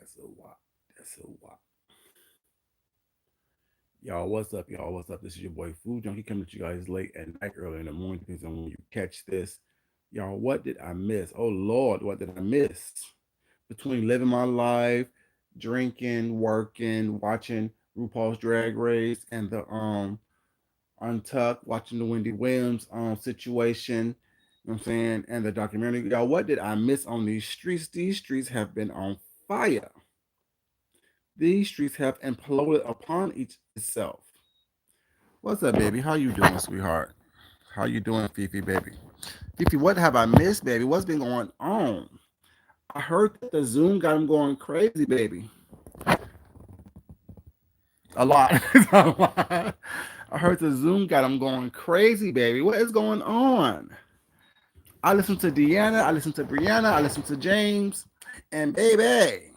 That's a lot. That's a lot. Y'all, what's up? Y'all, what's up? This is your boy Food Junkie coming to you guys late at night, early in the morning, depends on when you catch this. Y'all, what did I miss? Oh Lord, what did I miss? Between living my life, drinking, working, watching RuPaul's Drag Race, and the Untucked, watching the Wendy Williams situation. You know what I'm saying? And the documentary. Y'all, what did I miss on these streets? These streets have been on fire. These streets have imploded upon each itself. What's up, baby? How you doing, sweetheart? How you doing, Fifi, baby? Fifi, what have I missed, baby? What's been going on? I heard that the Zoom got him going crazy, baby. A lot. A lot. I heard the Zoom got him going crazy, baby. What is going on? I listened to Deanna, I listened to Brianna, I listened to James, and baby,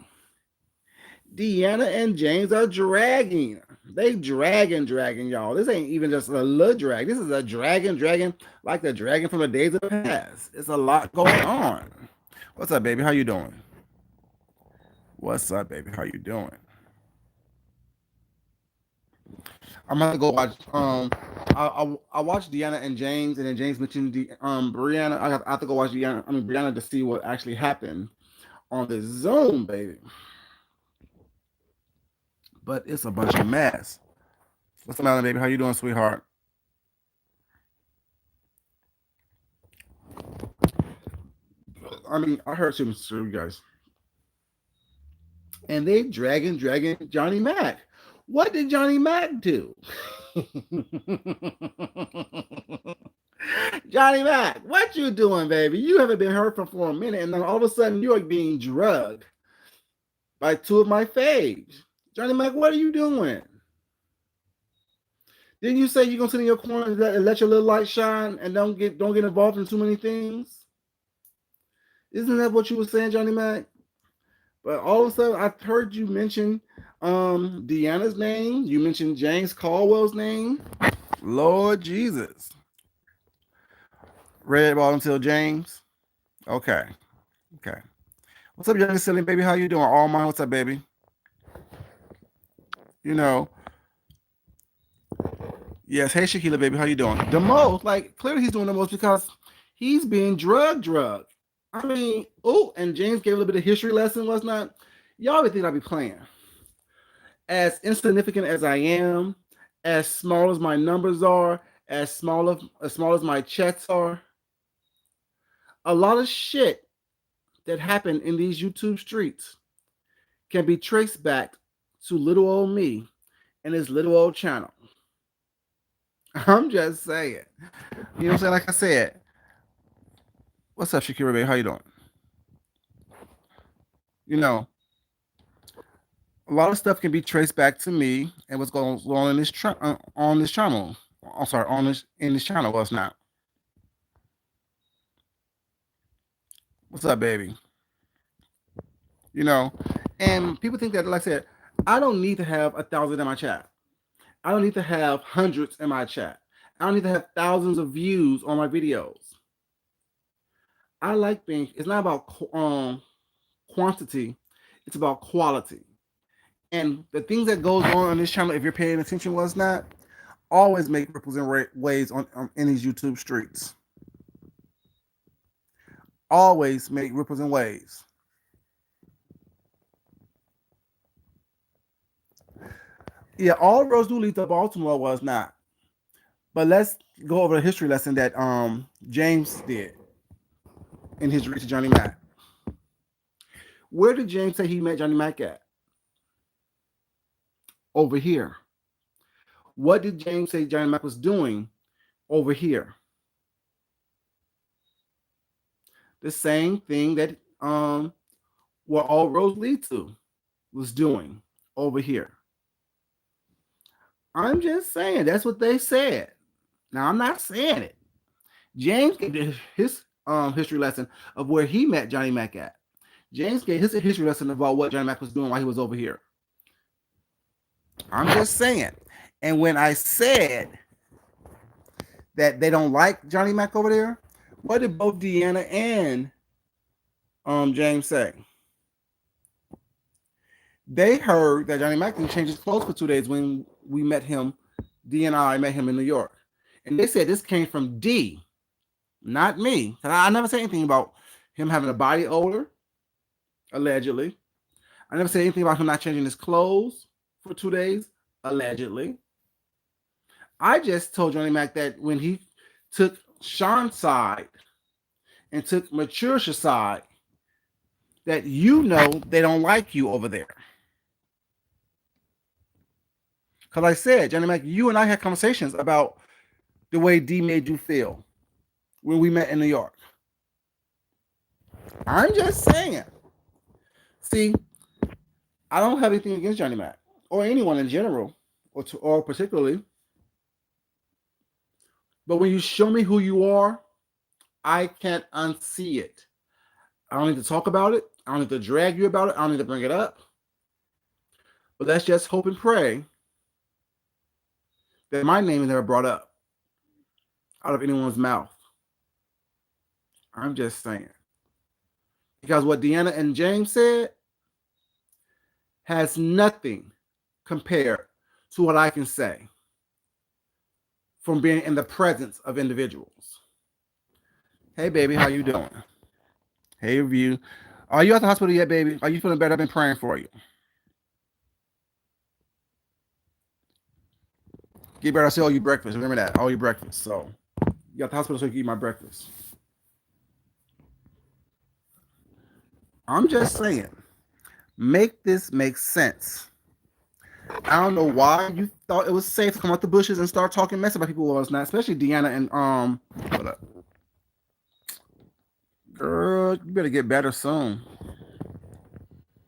Deanna and James are dragging. They dragging, y'all. This ain't even just a little drag. This is a dragging, like the dragon from the days of the past. It's a lot going on. What's up, baby? How you doing? What's up, baby? How you doing? I'm gonna go watch. I watched Deanna and James, and then James mentioned the Brianna. I have to go watch Deanna. I mean Brianna to see what actually happened on the Zoom, baby. But it's a bunch of mess. What's the matter, baby? How you doing, sweetheart? I mean, I heard you guys, and they dragging Johnny Mac. What did Johnny Mac do? Johnny Mac, what you doing, baby? You haven't been heard from for a minute, and then all of a sudden you are being drugged by two of my faves. Johnny Mac, what are you doing? Didn't you say you're gonna sit in your corner and let your little light shine and don't get involved in too many things? Isn't that what you were saying, Johnny Mac? But all of a sudden, I heard you mention Deanna's name. You mentioned James Caldwell's name. Lord Jesus. Red bottom till James. Okay. Okay. What's up, young silly baby? How you doing? All mine. What's up, baby? You know. Yes. Hey, Shakila, baby. How you doing? The most. Like, clearly he's doing the most because he's being drugged. I mean, oh, and James gave a little bit of history lesson, was not? Y'all would think I'd be playing. As insignificant as I am, as small as my numbers are, as small as my checks are, a lot of shit that happened in these YouTube streets can be traced back to little old me and his little old channel. I'm just saying. You know what I'm saying? Like I said, what's up, Shakira, baby? How you doing? You know, a lot of stuff can be traced back to me and what's going on in on this channel. I'm sorry, on this in this channel. Well, it's not. What's up, baby? You know, and people think that, like I said, I don't need to have 1,000 in my chat. I don't need to have hundreds in my chat. I don't need to have thousands of views on my videos. I like being. It's not about quantity. It's about quality. And the things that goes on this channel, if you're paying attention, was not always make ripples and waves on in these YouTube streets. Always make ripples and waves. Yeah, all roads do lead to Baltimore, was not. But let's go over the history lesson that James did in his reach to Johnny Mac. Where did James say he met Johnny Mac at? Over here. What did James say Johnny Mac was doing over here? The same thing that what all roads lead to was doing over here. I'm just saying that's what they said. Now I'm not saying it. James gave his history lesson of where he met Johnny Mac at. James gave his history lesson about what Johnny Mac was doing while he was over here. I'm just saying. And when I said that they don't like Johnny Mac over there, what did both Deanna and James say? They heard that Johnny Mac didn't change his clothes for 2 days when we met him. D and I met him in New York. And they said this came from D, not me. I never said anything about him having a body odor, allegedly. I never said anything about him not changing his clothes for 2 days, allegedly. I just told Johnny Mac that when he took Sean's side and took Maturicia's side, that you know they don't like you over there. Because I said, Johnny Mac, you and I had conversations about the way D made you feel when we met in New York. I'm just saying. See, I don't have anything against Johnny Mac or anyone in general or particularly. But when you show me who you are, I can't unsee it. I don't need to talk about it. I don't need to drag you about it. I don't need to bring it up. But let's just hope and pray that my name is never brought up out of anyone's mouth. I'm just saying. Because what Deanna and James said has nothing compared to what I can say from being in the presence of individuals. Hey, baby, how you doing? Hey, review. Are you at the hospital yet, baby? Are you feeling better? I've been praying for you. Get better. I say all you breakfast. Remember that. All you breakfast. So you got the hospital so you can eat my breakfast. I'm just saying. Make this make sense. I don't know why you thought it was safe to come out the bushes and start talking mess about people who was not, especially Deanna and hold up. Girl, you better get better soon.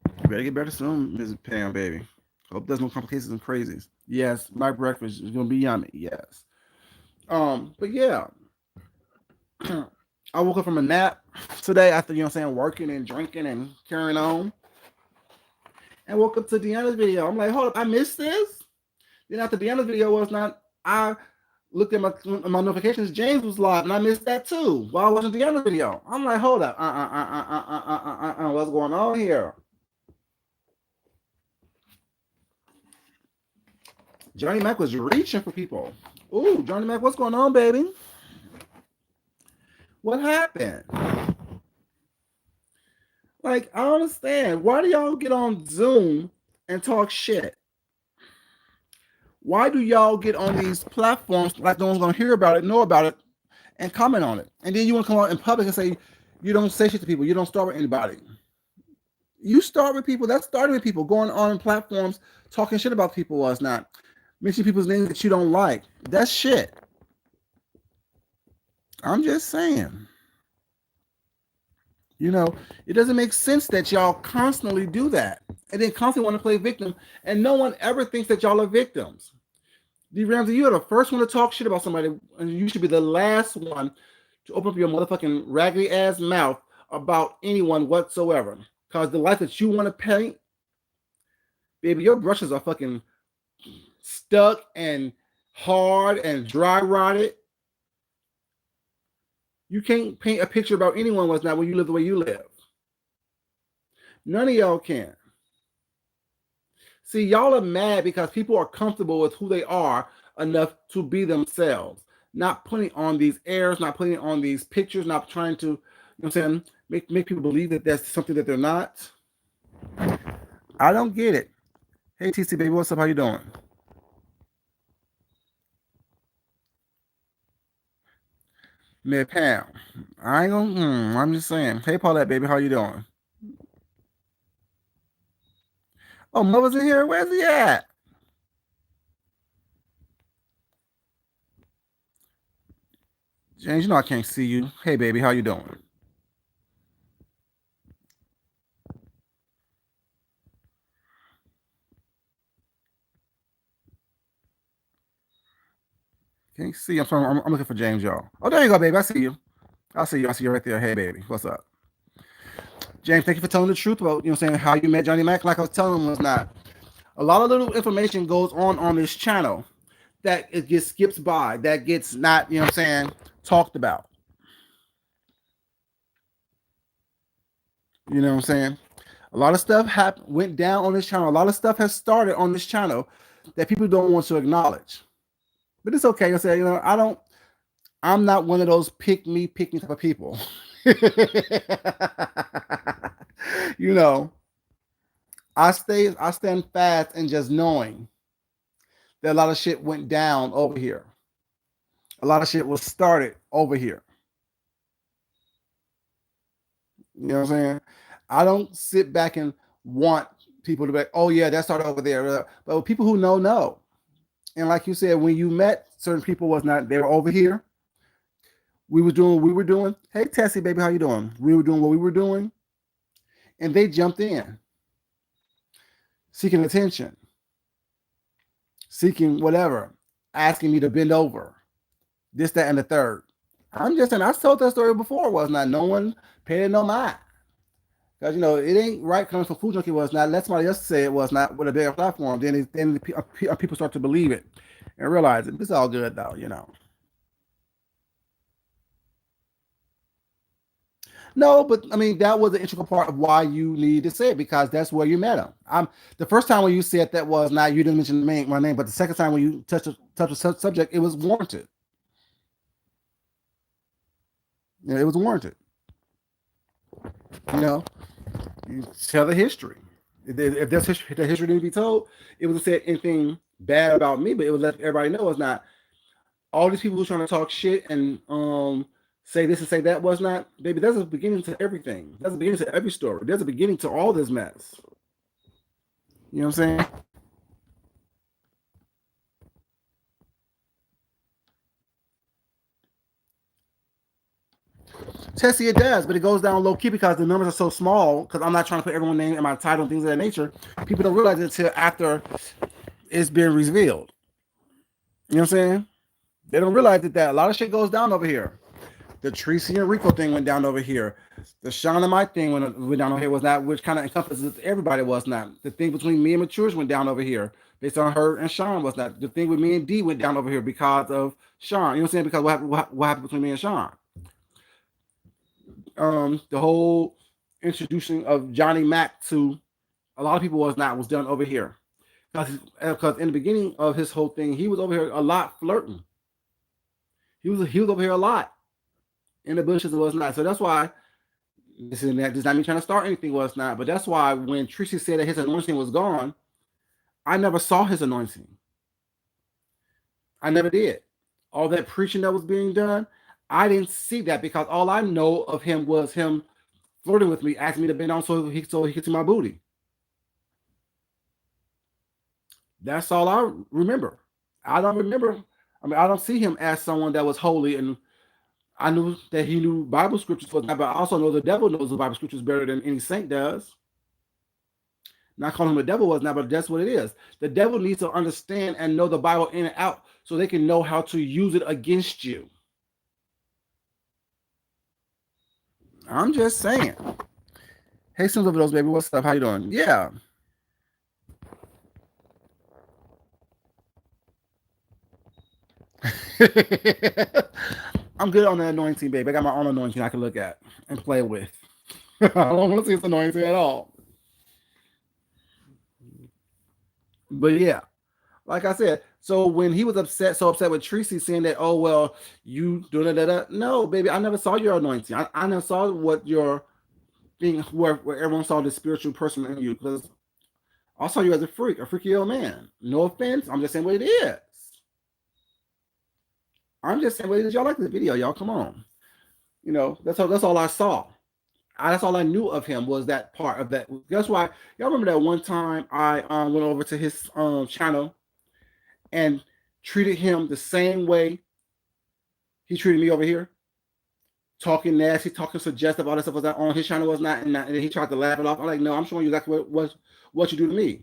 You better get better soon, Mrs. Pam, baby. Hope there's no complications and crazies. Yes, my breakfast is gonna be yummy. Yes. But yeah. I woke up from a nap today after, working and drinking and carrying on. And woke up to Deanna's video. I'm like, hold up, I missed this? Then after Deanna's video was not, I looked at my notifications. James was live, and I missed that too while I was watching Deanna's video. I'm like, hold up, what's going on here? Johnny Mac was reaching for people. Ooh, Johnny Mac, what's going on, baby? What happened? Like, I don't understand. Why do y'all get on Zoom and talk shit? Why do y'all get on these platforms like no one's going to hear about it, know about it, and comment on it? And then you want to come out in public and say, you don't say shit to people. You don't start with anybody. You start with people. That's starting with people. Going on platforms, talking shit about people was not. Mentioning people's names that you don't like. That's shit. I'm just saying. It doesn't make sense that y'all constantly do that and then constantly want to play victim, and no one ever thinks that y'all are victims. D. Ramsey, you're the first one to talk shit about somebody, and you should be the last one to open up your motherfucking raggedy ass mouth about anyone whatsoever. Because the life that you want to paint, baby, your brushes are fucking stuck and hard and dry rotted. You can't paint a picture about anyone was not when you live the way you live. None of y'all can. See, y'all are mad because people are comfortable with who they are enough to be themselves. Not putting on these airs, not putting on these pictures, not trying to, make people believe that that's something that they're not. I don't get it. Hey, TC, baby, what's up? How you doing? Mid Pam. I ain't gonna, I'm just saying. Hey, Paulette, baby, how you doing? Oh, Mother's in here? Where's he at? James, I can't see you. Hey, baby, how you doing? Can't see. I'm looking for James, y'all. Oh, there you go, baby. I see you. I see you right there. Hey, baby, what's up? James, thank you for telling the truth about, how you met Johnny Mac. Like I was telling him, was not. A lot of little information goes on this channel that it gets skips by, that gets not, talked about. You know what I'm saying? A lot of stuff went down on this channel. A lot of stuff has started on this channel that people don't want to acknowledge. But it's okay. I say, I'm not one of those pick me type of people. you know, I stand fast in just knowing that a lot of shit went down over here. A lot of shit was started over here. You know what I'm saying? I don't sit back and want people to be like, oh yeah, that started over there. But people who know. And like you said, when you met certain people, they were over here. We were doing what we were doing. Hey Tessie, baby, how you doing? We were doing what we were doing. And they jumped in, seeking attention, seeking whatever, asking me to bend over, this, that, and the third. I'm just saying, I told that story before, was not. No one paid no mind. Because, it ain't right coming from Food Junkie, was not. Let somebody else say it was not with a bigger platform. Then people start to believe it and realize it. It's all good, though, No, but I mean, that was an integral part of why you need to say it, because that's where you met him. The first time when you said that was not, you didn't mention my name, but the second time when you touched the subject, it was warranted. It was warranted. You tell the history. If there's history, the history didn't be told, it was said anything bad about me, but it would let everybody know it's not. All these people who are trying to talk shit and say this and say that was not, baby, there's a beginning to everything. There's a beginning to every story. There's a beginning to all this mess. You know what I'm saying? Tessie, it does, but it goes down low key because the numbers are so small. Because I'm not trying to put everyone's name in my title and things of that nature. People don't realize it until after it's been revealed. You know what I'm saying? They don't realize that a lot of shit goes down over here. The Tracy and Rico thing went down over here. The Sean and Mike thing went down over here, was not, which kind of encompasses everybody, was not. The thing between me and Matures went down over here based on her and Sean, was not. The thing with me and D went down over here because of Sean. You know what I'm saying? Because what happened between me and Sean? The whole introducing of Johnny Mac to a lot of people was done over here. Because in the beginning of his whole thing, he was over here a lot flirting. He was over here a lot in the bushes, was not. So that's why this is not me trying to start anything, was not. But that's why when Tracy said that his anointing was gone, I never saw his anointing. I never did. All that preaching that was being done, I didn't see that, because all I know of him was him flirting with me, asking me to bend on so he could see my booty. That's all I remember. I don't remember. I mean, I don't see him as someone that was holy, and I knew that he knew Bible scriptures, but I also know the devil knows the Bible scriptures better than any saint does. Not calling him a devil, was not, but that's what it is. The devil needs to understand and know the Bible in and out so they can know how to use it against you. I'm just saying. Hey, some of those, baby, what's up? How you doing? Yeah. I'm good on the anointing, baby. I got my own anointing I can look at and play with. I don't want to see this anointing at all. But yeah, like I said, so when he was so upset with Tracy saying that, oh well, you doing that, no, baby, I never saw your anointing. I never saw what your being, where everyone saw the spiritual person in you, because I saw you as a freaky old man. No offense, I'm just saying what it is. I'm just saying what it is. Y'all like the video, y'all. Come on, that's all I saw. That's all I knew of him, was that part of that. That's why y'all remember that one time I went over to his channel and treated him the same way he treated me over here, talking nasty, talking suggestive, all that stuff was that on his channel, was not, and he tried to laugh it off. I'm like, no, I'm showing you exactly what you do to me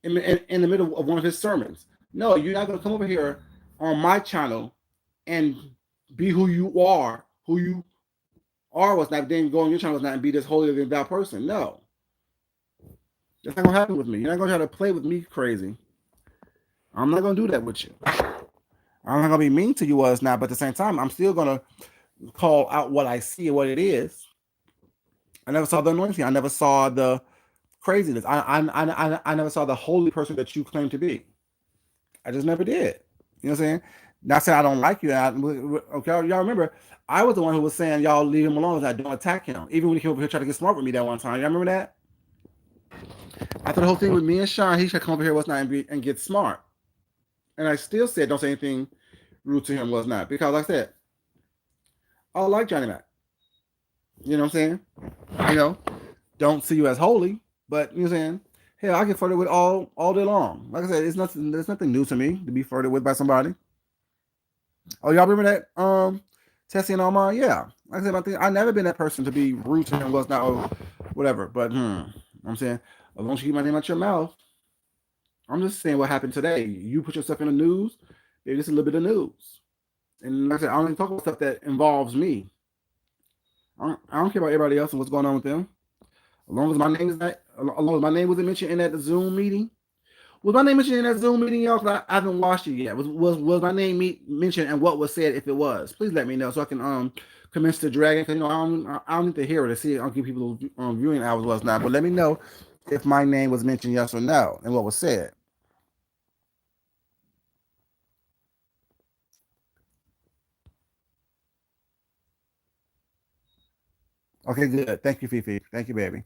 in the middle of one of his sermons. No, you're not going to come over here on my channel and be who you are, was not, then go on your channel was not and be this holier than thou person. No. That's not gonna happen with me. You're not gonna try to play with me crazy. I'm not gonna do that with you. I'm not gonna be mean to you as now, but at the same time, I'm still gonna call out what I see and what it is. I never saw the anointing. I never saw the craziness. I never saw the holy person that you claim to be. I just never did. You know what I'm saying? Not saying I don't like you. Okay, y'all remember, I was the one who was saying y'all leave him alone. I don't attack him. Even when he came over here trying to get smart with me that one time. Y'all remember that? After the whole thing with me and Sean, he should come over here was not and get smart. And I still said don't say anything rude to him was not because like I said, I like Johnny Mac. You know what I'm saying? You know, don't see you as holy, but you know what I'm saying? Hell, I get flirted with all day long. Like I said, it's nothing. There's nothing new to me to be flirted with by somebody. Oh, y'all remember that? Tessie and Alma? Yeah. Like I said, I never been that person to be rude to him. Was not whatever. But I'm saying, as long as you keep my name out your mouth, I'm just saying what happened today. You put yourself in the news. Maybe this is a little bit of news. And like I said, I don't even talk about stuff that involves me. I don't care about everybody else and what's going on with them. As long as my name is not, as long as my name wasn't mentioned in that Zoom meeting. Was my name mentioned in that Zoom meeting, y'all? Because I haven't watched it yet. Was my name mentioned and what was said? If it was, please let me know so I can commence the dragon. Because I don't need to hear it to see it. I'll give people viewing hours was not. But let me know if my name was mentioned, yes or no, and what was said. Okay, good. Thank you, Fifi. Thank you, baby.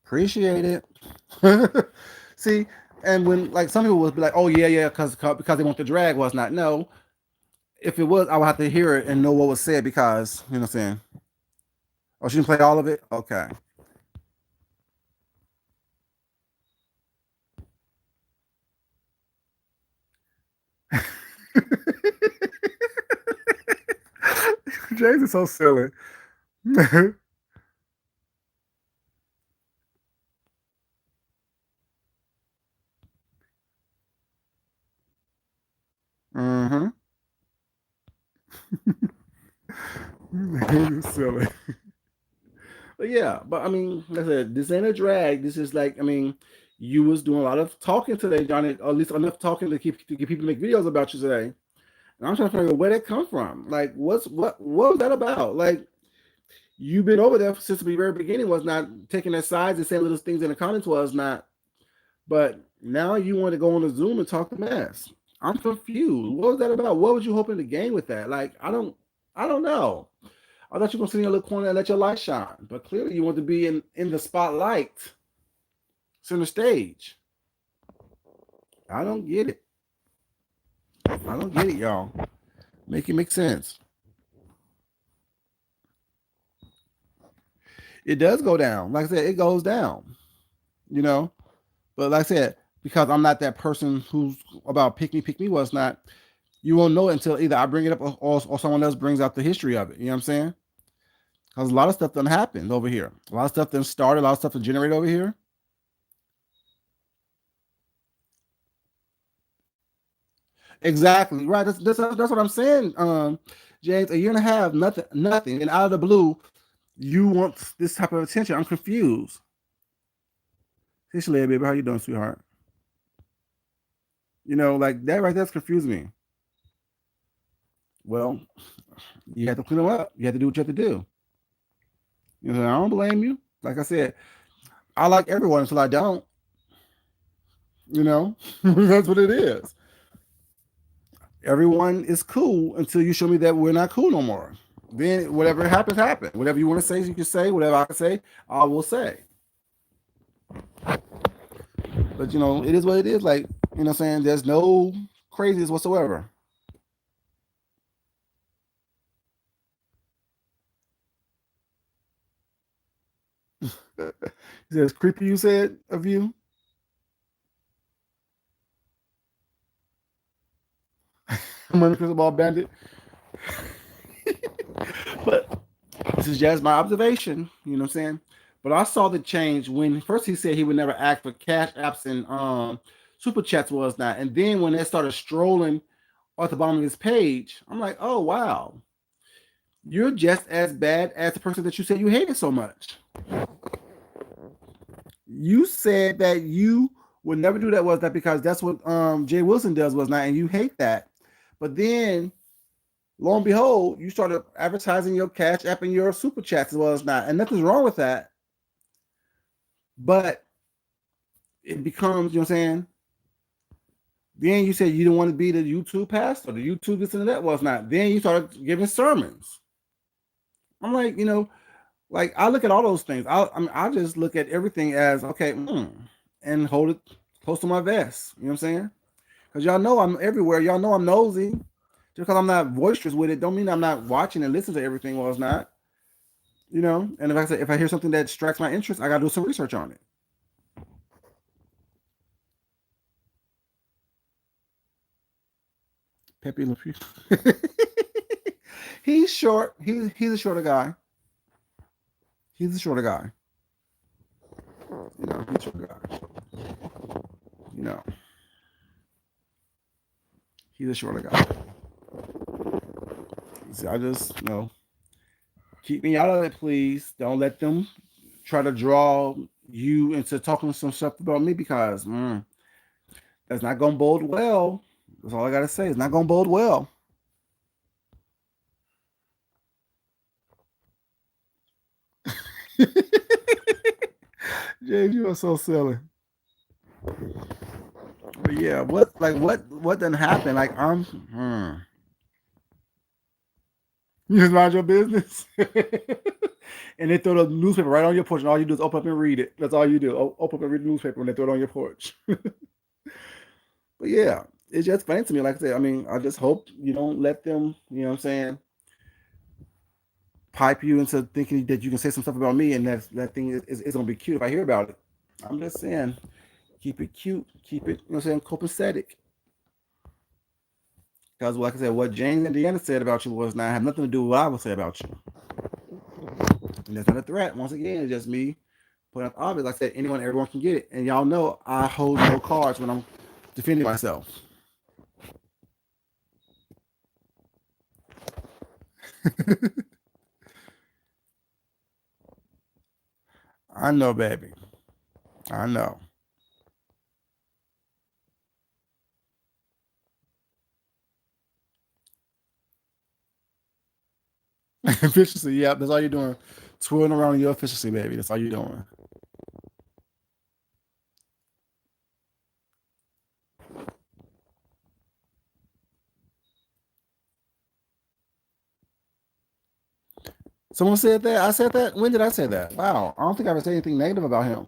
Appreciate it. See, and when like some people would be like, "Oh yeah, because they want the drag was not." No, if it was, I would have to hear it and know what was said because you know what I'm saying. Oh, she didn't play all of it. Okay. James is so silly. Mm-hmm. James is silly. But yeah, but I mean, like I said, this ain't a drag. This is like, I mean, you was doing a lot of talking today, Johnny, or at least enough talking to get people to make videos about you today. And I'm trying to figure out where that come from. Like, what was that about? Like, you've been over there since the very beginning. Was not taking their sides and saying little things in the comments was not. But now you want to go on the Zoom and talk the mess. I'm confused. What was that about? What was you hoping to gain with that? Like, I don't know. I thought you were gonna sit in your little corner and let your light shine, but clearly you want to be in the spotlight, center stage. I don't get it. I don't get it, y'all. Make it make sense. It does go down. Like I said, it goes down. You know, but like I said, because I'm not that person who's about pick me was not. You won't know it until either I bring it up or someone else brings out the history of it. You know what I'm saying? Because a lot of stuff done happened over here. A lot of stuff done started. A lot of stuff done generated over here. Exactly right. That's what I'm saying. James, a year and a half, nothing, and out of the blue, you want this type of attention. I'm confused. Hey, Shalea, baby, how you doing, sweetheart? You know, like that right there's confusing me. Well, you have to clean them up. You have to do what you have to do. You know, I don't blame you. Like I said, I like everyone until I don't. You know, that's what it is. Everyone is cool until you show me that we're not cool no more. Then whatever happens, happens. Whatever you want to say, you can say. Whatever I can say, I will say. But you know, it is what it is. Like, you know what I'm saying? There's no crazies whatsoever. Is it creepy you said of you? I'm on the crystal ball bandit. But this is just my observation, you know what I'm saying? But I saw the change when first he said he would never ask for cash apps and super chats was not. And then when they started strolling at the bottom of his page, I'm like, oh wow, you're just as bad as the person that you said you hated so much. You said that you would never do that was that because that's what Jay Wilson does was not, and you hate that. But then lo and behold, you started advertising your cash app and your super chats as well as not, and nothing's wrong with that. But it becomes, you know what I'm saying? Then you said you didn't want to be the YouTube pastor, the YouTube this and that was not. Then you started giving sermons. I'm like, like I look at all those things. I just look at everything as okay, and hold it close to my vest. You know what I'm saying? Because y'all know I'm everywhere. Y'all know I'm nosy. Just because I'm not boisterous with it, don't mean I'm not watching and listening to everything. Well, it's not. And if I hear something that strikes my interest, I gotta do some research on it. Pepe Le Pew. He's short. He's a shorter guy. He's a shorter guy. He's a shorter guy. You know, he's a shorter guy. See, I just keep me out of it, please. Don't let them try to draw you into talking some stuff about me because that's not gonna bode well. That's all I gotta say. It's not gonna bode well. James, you are so silly. But yeah, what done happened? Like you just mind your business. And they throw the newspaper right on your porch, and all you do is open up and read it. That's all you do. Open up and read the newspaper when they throw it on your porch. But yeah, it's just funny to me. Like I said, I mean, I just hope you don't let them, you know what I'm saying, pipe you into thinking that you can say some stuff about me and that thing is gonna be cute if I hear about it. I'm just saying, keep it cute, keep it, you know what I'm saying, copacetic. Because like I said, what James and Deanna said about you was not have nothing to do with what I would say about you. And that's not a threat. Once again, it's just me putting up obvious. Like I said, everyone can get it. And y'all know I hold no cards when I'm defending myself. I know, baby. I know. Efficiency, yeah, that's all you're doing. Twirling around your efficiency, baby. That's all you're doing. Someone said that. I said that. When did I say that? Wow. I don't think I ever said anything negative about him.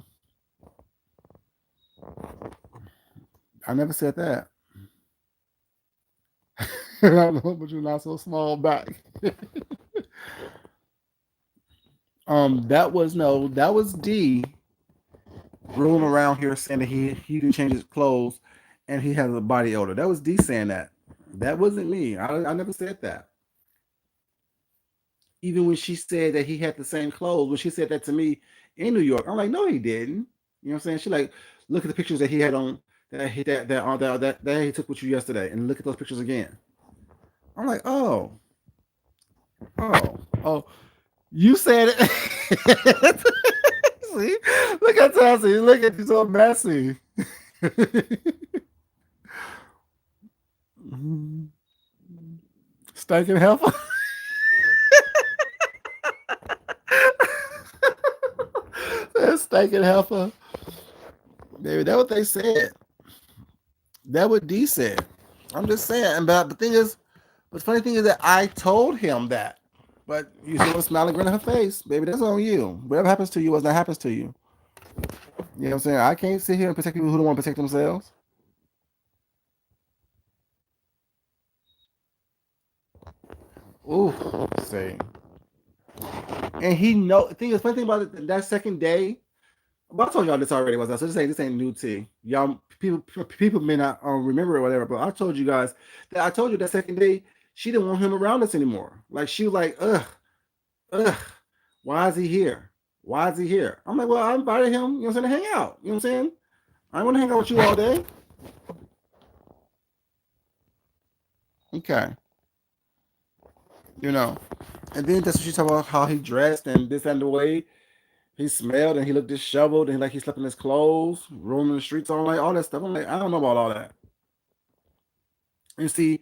I never said that. I don't know, but you're not so small back. That was no, that was D rolling around here saying that he didn't change his clothes and he has a body odor. That was D saying that. That wasn't me. I never said that. Even when she said that he had the same clothes, when she said that to me in New York, I'm like, no, he didn't. You know what I'm saying? She like, look at the pictures that he had on that he took with you yesterday, and look at those pictures again. I'm like, oh, you said it. See, look at Tassie. Look at you so messy. Stinking heifer. Stinking heifer. Baby, that's what they said. That what D said. I'm just saying. But the thing is, the funny thing is that I told him that. But you see a smiling grin on her face. Baby, that's on you. Whatever happens to you was not happens to you. You know what I'm saying? I can't sit here and protect people who don't want to protect themselves. Ooh, say. And he know. The thing is, funny thing about it, that second day. Well, I told y'all this already, was so this ain't new tea. Y'all people may not remember it or whatever, but I told you guys that I told you that second day she didn't want him around us anymore. Like she was like, ugh, why is he here? Why is he here? I'm like, well, I invited him, you know what I'm saying, to hang out. You know what I'm saying? I want to hang out with you all day. Okay. You know. And then that's what she talked about how he dressed and this and the way he smelled and he looked disheveled and like he slept in his clothes, roaming the streets, all that stuff. I'm like, I don't know about all that. And see,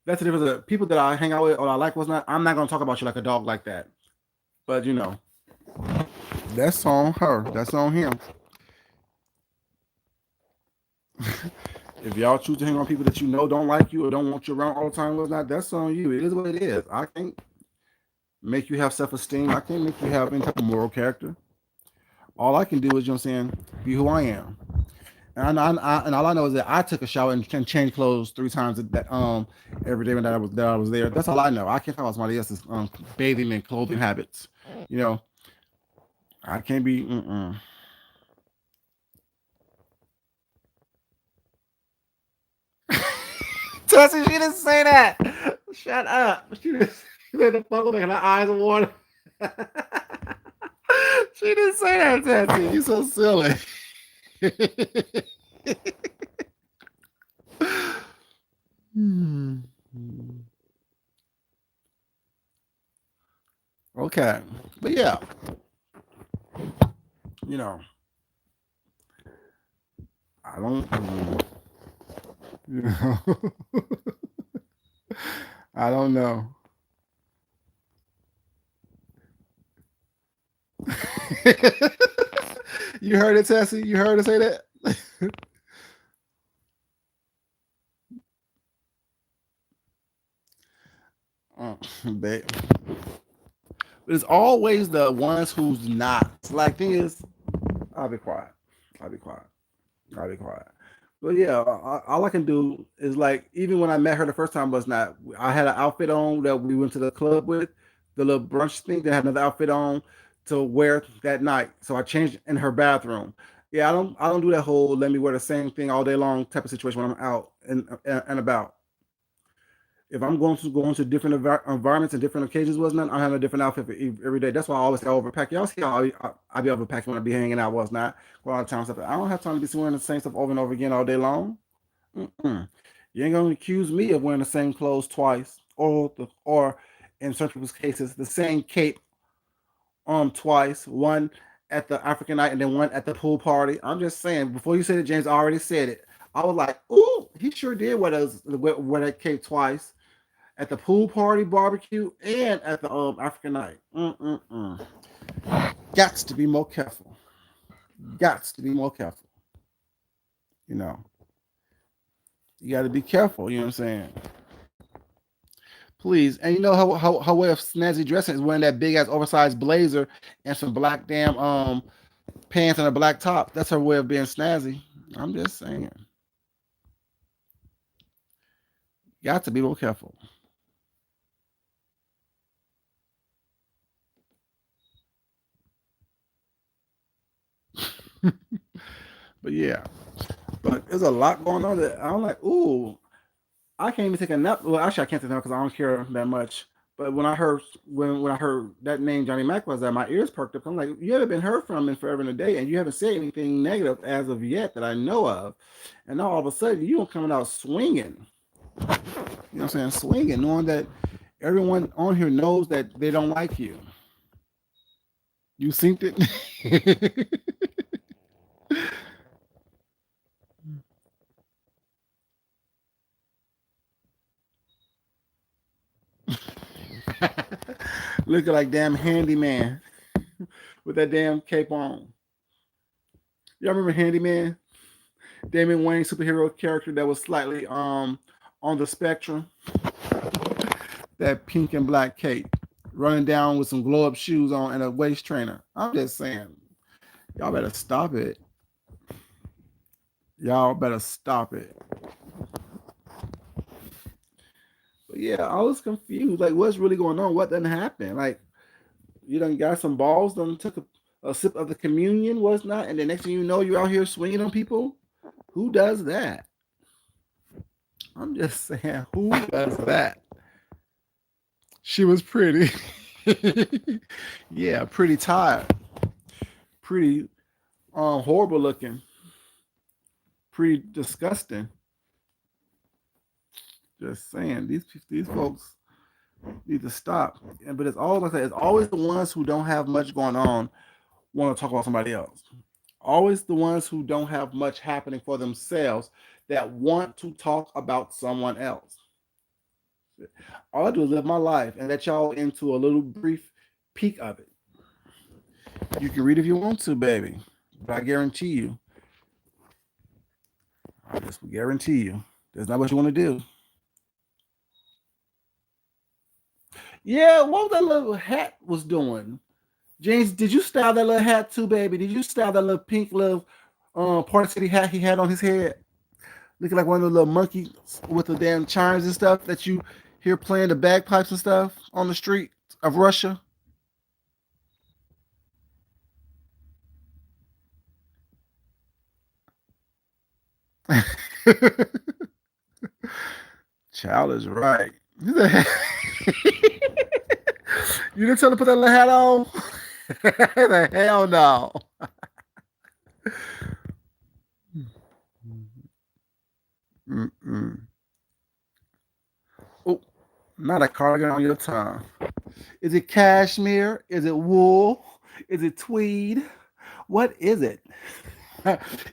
that's the difference. Of people that I hang out with or I like was not. I'm not gonna talk about you like a dog like that. But That's on her. That's on him. If y'all choose to hang on people that you know don't like you or don't want you around all the time, was not that's on you. It is what it is. I can't make you have self esteem. I can't make you have any type of moral character. All I can do is, you know what I'm saying, be who I am. And all I know is that I took a shower and changed clothes 3 times every day when that I was there. That's all I know. I can't talk about somebody else's bathing and clothing habits. You know, I can't be. Tessie, she didn't say that. Shut up. She didn't say the fuck with her eyes of water. She didn't say that, Tessie. You so silly. Hmm. Okay, but yeah, you know, I don't. You know, I don't know. You heard it, Tessie. You heard her say that. Oh, babe. But it's always the ones who's not. Like thing is, I'll be quiet. I'll be quiet. I'll be quiet. But yeah, all I can do is like even when I met her the first time was not. I had an outfit on that we went to the club with, the little brunch thing. That had another outfit on to wear that night. So I changed in her bathroom. Yeah, I don't do that whole let me wear the same thing all day long type of situation when I'm out and about. If I'm going to go into different environments and different occasions, wasn't I have a different outfit for every day. That's why I always say I overpack. Y'all see how I be overpacking when I be hanging out, was not go out of town stuff. I don't have time to be wearing the same stuff over and over again all day long. Mm-mm. You ain't gonna accuse me of wearing the same clothes twice, or in some people's cases, the same cape twice. One at the African night and then one at the pool party. I'm just saying. Before you said it, James already said it. I was like, ooh, he sure did wear that cape twice at the pool party barbecue and at the African night. Mm-mm-mm. Got to be more careful. Got to be more careful. You know, you got to be careful. You know what I'm saying? Please. And you know her way of snazzy dressing is wearing that big ass oversized blazer and some black damn pants and a black top. That's her way of being snazzy. I'm just saying. Got to be more careful. But yeah. But there's a lot going on that I'm like, ooh, I can't even take a nap. Well, actually, I can't take a nap because I don't care that much. But when I heard that name Johnny Mac was that, my ears perked up. I'm like, you haven't been heard from in forever and a day, and you haven't said anything negative as of yet that I know of. And now all of a sudden, you are coming out swinging. You know what I'm saying? Swinging, knowing that everyone on here knows that they don't like you. You synced it. Looking like damn handyman with that damn cape on. Y'all remember Handyman? Damon Wayne superhero character that was slightly on the spectrum. That pink and black cape, running down with some glow up shoes on and a waist trainer. I'm just saying, y'all better stop it. Y'all better stop it. But yeah, I was confused. Like, what's really going on? What done happened? Like, you done got some balls, done took a sip of the communion, was not, and the next thing you know, you're out here swinging on people. Who does that? I'm just saying, who does that? She was pretty. Yeah, pretty tired, pretty horrible looking, pretty disgusting. Just saying, these folks need to stop. But it's all like that. It's always the ones who don't have much going on want to talk about somebody else. Always the ones who don't have much happening for themselves that want to talk about someone else. All I do is live my life and let y'all into a little brief peek of it. You can read if you want to, baby. But I guarantee you, I just guarantee you, that's not what you want to do. Yeah, what that little hat was doing? James, did you style that little hat too, baby? Did you style that little pink little Party City hat he had on his head? Looking like one of the little monkeys with the damn chimes and stuff that you hear playing the bagpipes and stuff on the street of Russia. Child is right. You didn't tell him to put that little hat on? The hell no. Mm-mm. Oh, not a cardigan on your tongue. Is it cashmere? Is it wool? Is it tweed? What is it?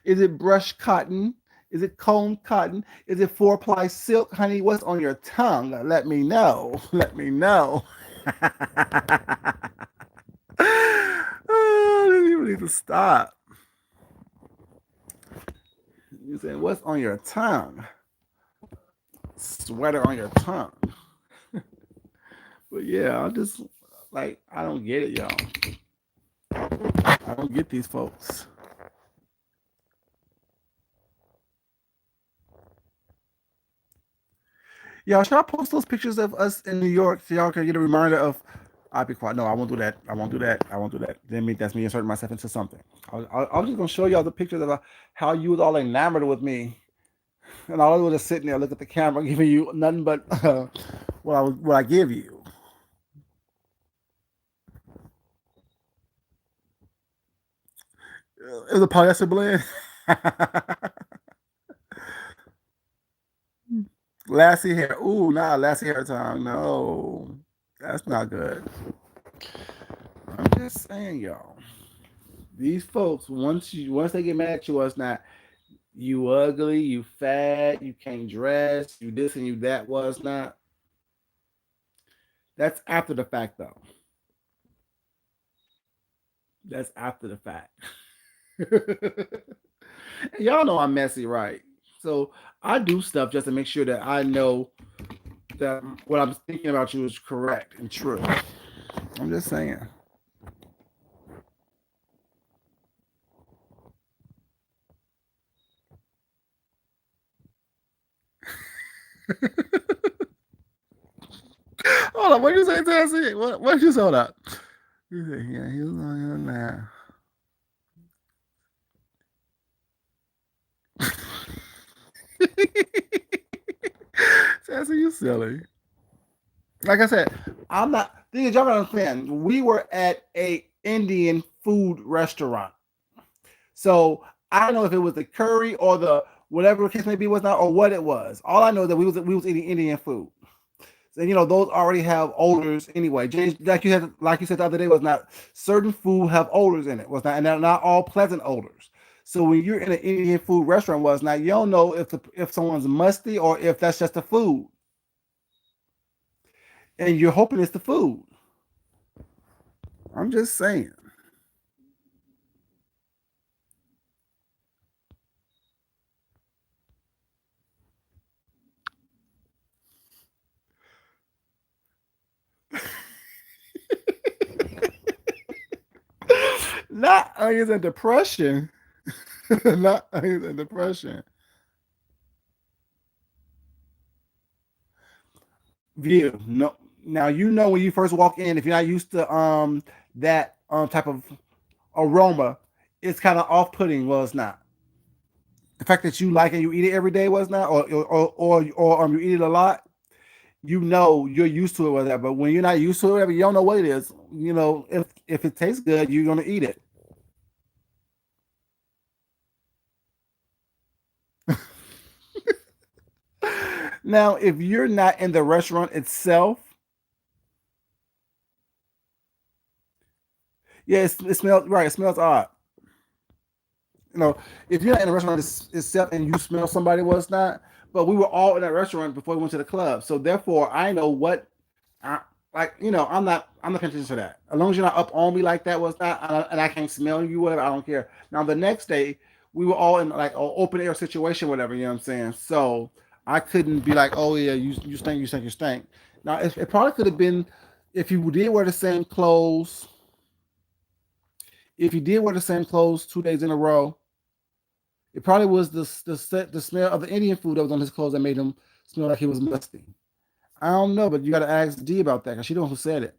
Is it brush cotton? Is it comb cotton? Is it four ply silk? Honey, what's on your tongue? Let me know. Let me know. Oh, you need to stop. You said, what's on your tongue? Sweater on your tongue. But yeah, I just like I don't get it, y'all. I don't get these folks. Y'all, should I post those pictures of us in New York so y'all can get a reminder of? I'll be quiet. No, I won't do that. I won't do that. I won't do that. Then me, that's me inserting myself into something. I was just gonna show y'all the pictures of how you was all enamored with me, and all I was just sitting there, look at the camera, giving you nothing but what I give you. It was a polyester blend. Lassie hair. Ooh, nah, Lassie hair time. No, that's not good. I'm just saying, y'all. These folks, once they get mad at you, it's not you ugly, you fat, you can't dress, you this and you that. Was not. That's after the fact, though. That's after the fact. Y'all know I'm messy, right? So I do stuff just to make sure that I know that what I'm thinking about you is correct and true. I'm just saying. Hold on, what did you say, Tessie? What did you say? Hold up. You say, yeah, he was on here now. Tessie, you silly. Like I said, I'm not. These y'all gotta understand. We were at a Indian food restaurant, so I don't know if it was the curry or the whatever the case may be was not or what it was. All I know is that we was eating Indian food. So those already have odors anyway. James, like you said the other day, was not certain food have odors in it. Was not, and they're not all pleasant odors. So when you're in an Indian food restaurant, was not you don't know if someone's musty or if that's just the food, and you're hoping it's the food. I'm just saying. Not onions and depression. Not onions and depression. View. No. Now you know when you first walk in, if you're not used to that type of aroma, it's kind of off putting. Well, it's not. The fact that you like it, you eat it every day was not, or you eat it a lot. You know you're used to it, whatever. But when you're not used to it, whatever, you don't know what it is. If it tastes good, you're gonna eat it. Now, if you're not in the restaurant itself, yeah, it smells right. It smells odd. You know, if you're not in the restaurant itself and you smell somebody was not, but we were all in that restaurant before we went to the club. So therefore, I know what. like I'm not paying attention to that. As long as you're not up on me like that was not, and I can't smell you, whatever. I don't care. Now the next day we were all in like an open air situation, whatever. You know what I'm saying? So I couldn't be like, oh yeah, you stink, you stink, you stink. Now it probably could have been if you did wear the same clothes. If you did wear the same clothes 2 days in a row, it probably was the smell of the Indian food that was on his clothes that made him smell like he was musty. I don't know, but you got to ask D about that because she the one who said it.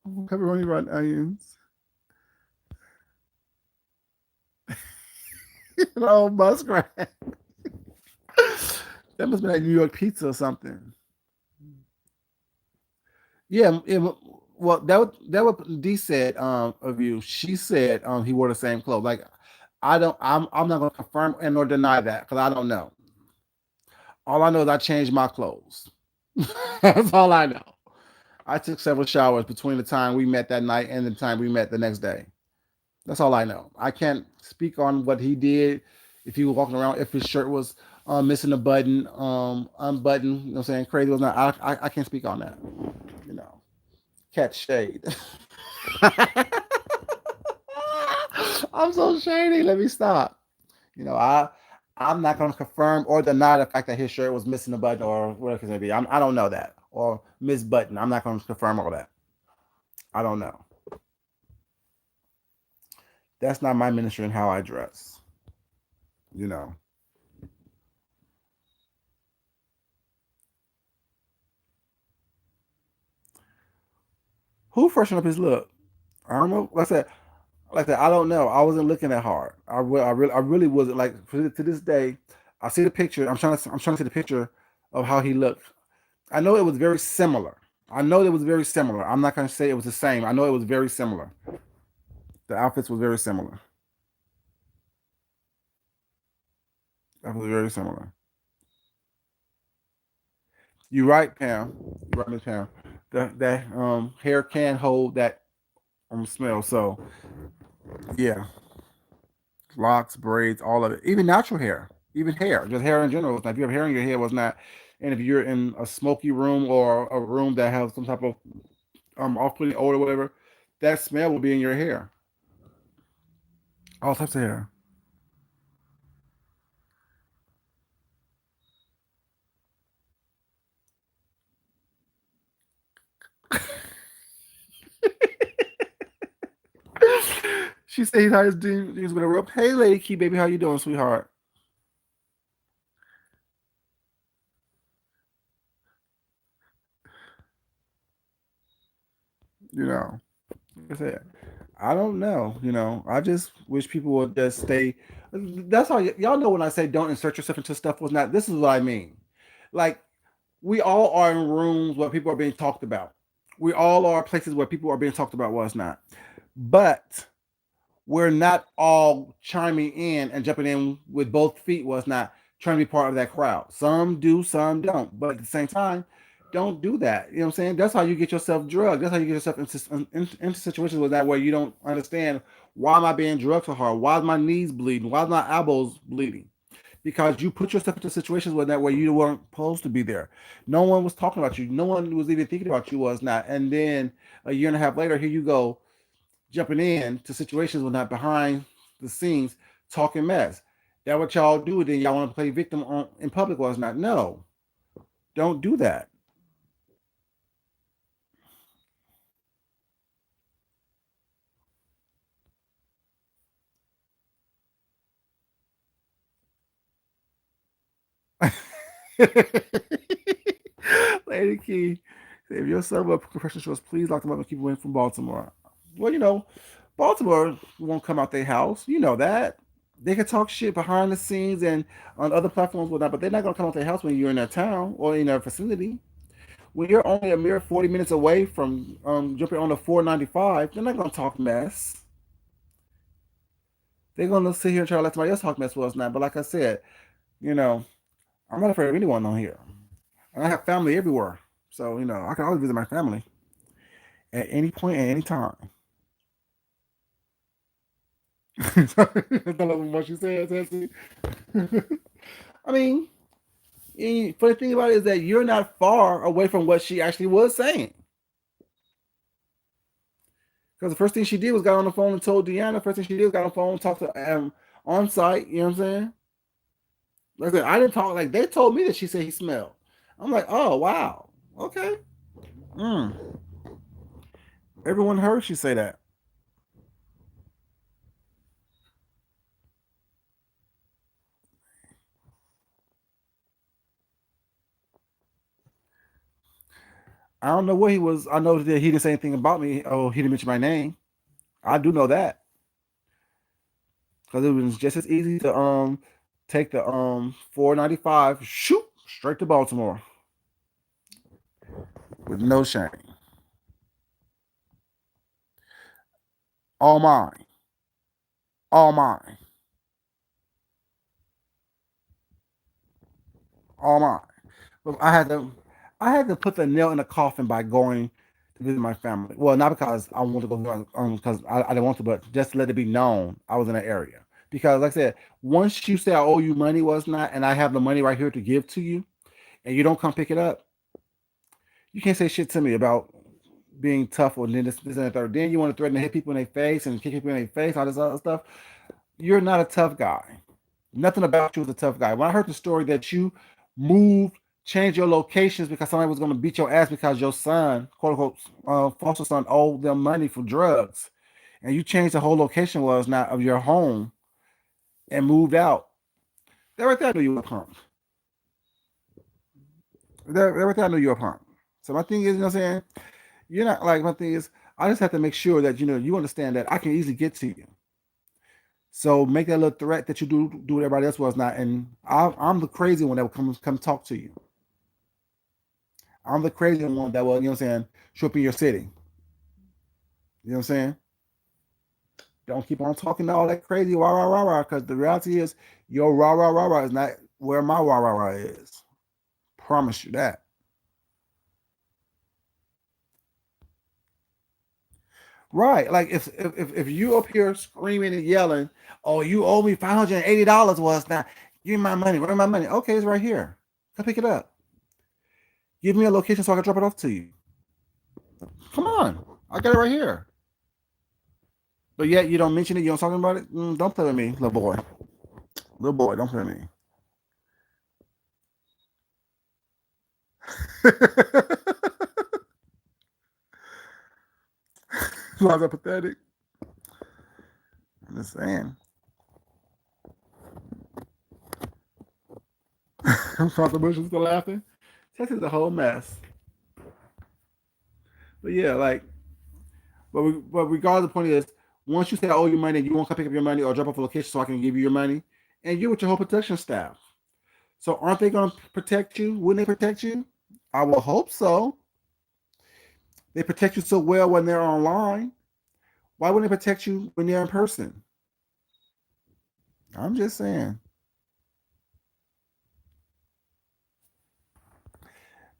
Pepperoni fried onions. Oh, muskrat. That must be like New York pizza or something. Yeah, well, that what D said of you. She said he wore the same clothes. Like I'm not gonna confirm and nor deny that because I don't know. All I know is I changed my clothes. That's all I know. I took several showers between the time we met that night and the time we met the next day. That's all I know. I can't speak on what he did. If he was walking around, if his shirt was missing a button, unbuttoned, you know what I'm saying? Crazy was not. I can't speak on that. You know, catch shade. I'm so shady. Let me stop. You know, I'm not going to confirm or deny the fact that his shirt was missing a button or whatever it may be. I don't know that or miss button. I'm not going to confirm all that. I don't know. That's not my ministry and how I dress. You know. Who freshened up his look? I don't know. Like I said, I don't know. I wasn't looking that hard. I really wasn't. Like to this day, I see the picture. I'm trying to see the picture of how he looked. I know it was very similar. I know it was very similar. I'm not going to say it was the same. I know it was very similar. The outfits were very similar. That was very similar. You're right, Pam. You're right, Miss Pam. That hair can hold that smell. So yeah, locks, braids, all of it, even natural hair, even hair, just hair in general. Now, if you have hair in your hair, was not, and if you're in a smoky room or a room that has some type of off-putting odor, or whatever, that smell will be in your hair. All types of hair. She said he's had his dreams with a rope. Hey, Lady Key, baby, how you doing, sweetheart? You know, like I said, I don't know. I just wish people would just stay. That's how y'all know when I say don't insert yourself into stuff was not. This is what I mean. Like we all are in rooms where people are being talked about. We all are places where people are being talked about what's not. But we're not all chiming in and jumping in with both feet was not trying to be part of that crowd. Some do, some don't. But at the same time, don't do that. You know what I'm saying? That's how you get yourself drugged. That's how you get yourself into situations with that where you don't understand why am I being drugged so hard? Why is my knees bleeding? Why is my elbows bleeding? Because you put yourself into situations where that where you weren't supposed to be there. No one was talking about you. No one was even thinking about you was not. And then a year and a half later, here you go jumping in to situations when not behind the scenes talking mess. That what y'all do, then y'all want to play victim in public was not. No, don't do that. Lady Key, if your server up professional shows, please lock them up and keep away from Baltimore. Well, Baltimore won't come out their house. You know that. They can talk shit behind the scenes and on other platforms, whatnot, but they're not gonna come out their house when you're in their town or in their vicinity. When you're only a mere 40 minutes away from jumping on the 495, they're not gonna talk mess. They're gonna sit here and try to let somebody else talk mess with us now. But like I said, you know, I'm not afraid of anyone on here. And I have family everywhere. So, I can always visit my family at any point at any time. That's what she said, Tessie. I mean, And funny thing about it is that you're not far away from what she actually was saying. Because the first thing she did was got on the phone and told Deanna. First thing she did was got on the phone and talked to on site. You know what I'm saying? Like I said, I didn't talk. Like they told me that she said he smelled. I'm like, oh wow, okay. Mm. Everyone heard she say that. I don't know what he was. I know that he didn't say anything about me. Oh, he didn't mention my name. I do know that because it was just as easy to take the 495 shoot straight to Baltimore with no shame. All mine. All mine. All mine. But I had to put the nail in the coffin by going to visit my family. Well, not because I wanted to go because I didn't want to, but just to let it be known I was in that area. Because like I said, once you say I owe you money, was not, and I have the money right here to give to you, and you don't come pick it up, you can't say shit to me about being tough or this and the third. Then you want to threaten to hit people in their face and kick people in their face, all this other stuff. You're not a tough guy. Nothing about you is a tough guy. When I heard the story that you moved, changed your locations because somebody was going to beat your ass because your son, quote unquote, foster son, owed them money for drugs, and you changed the whole location was not of your home and moved out. That right there, I knew you were a punk. That right there, I knew you were a punk. So my thing is, you know what I'm saying? You're not like my thing is. I just have to make sure that you understand that I can easily get to you. So make that little threat that you do what everybody else was not, and I'm the crazy one that will come talk to you. I'm the crazy one that will, show up in your city. You know what I'm saying? Don't keep on talking all that crazy rah rah rah rah, because the reality is your rah rah rah rah is not where my rah rah rah is. Promise you that. Right. Like if you up here screaming and yelling, oh, you owe me $580 was not, give me my money, where's my money? Okay, it's right here. Come pick it up. Give me a location so I can drop it off to you. Come on. I got it right here. But yet you don't mention it, you don't talk about it. Don't play with me, little boy. Little boy, don't play with me. Why is that pathetic? I'm just saying. I'm the bushes still laughing. Texas is a whole mess. But yeah, like, but regardless, the point is, once you say I owe you money, you won't come pick up your money or drop off a location so I can give you your money, and you with your whole protection staff. So aren't they going to protect you? Wouldn't they protect you? I will hope so. They protect you so well when they're online. Why wouldn't they protect you when they're in person? I'm just saying.